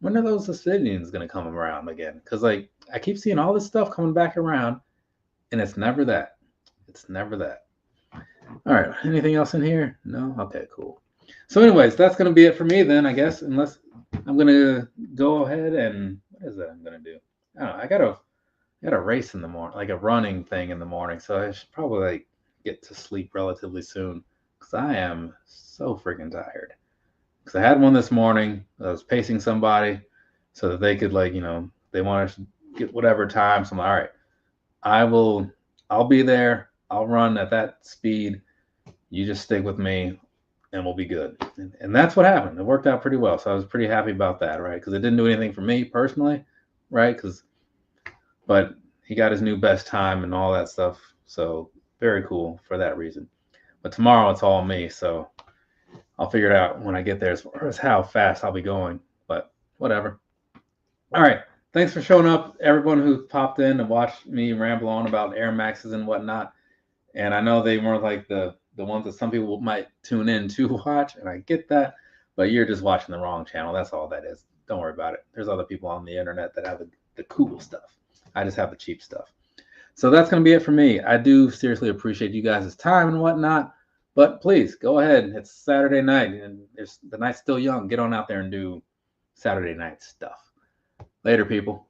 when are those Obsidians going to come around again? Because, like, I keep seeing all this stuff coming back around, and it's never that. It's never that. All right. Anything else in here? No? Okay, cool. So anyways, that's going to be it for me then, I guess, unless I'm going to go ahead and, what is that I'm going to do? I don't know. I got a race in the morning, like a running thing in the morning. So I should probably, like, get to sleep relatively soon, because I am so freaking tired. Because I had one this morning. I was pacing somebody so that they could, like, they wanted to get whatever time. So I'm like, all right, I'll be there. I'll run at that speed. You just stick with me and we'll be good. And that's what happened. It worked out pretty well. So I was pretty happy about that, right? Because it didn't do anything for me personally, right? But he got his new best time and all that stuff. So very cool for that reason. But tomorrow it's all me. So I'll figure it out when I get there as far as how fast I'll be going. But whatever. All right. Thanks for showing up, everyone who popped in and watched me ramble on about Air Maxes and whatnot. And I know they weren't like the ones that some people might tune in to watch, and I get that, but you're just watching the wrong channel. That's all that is. Don't worry about it. There's other people on the internet that have the cool stuff. I just have the cheap stuff. So that's going to be it for me. I do seriously appreciate you guys' time and whatnot, but please go ahead. It's Saturday night, and the night's still young. Get on out there and do Saturday night stuff. Later, people.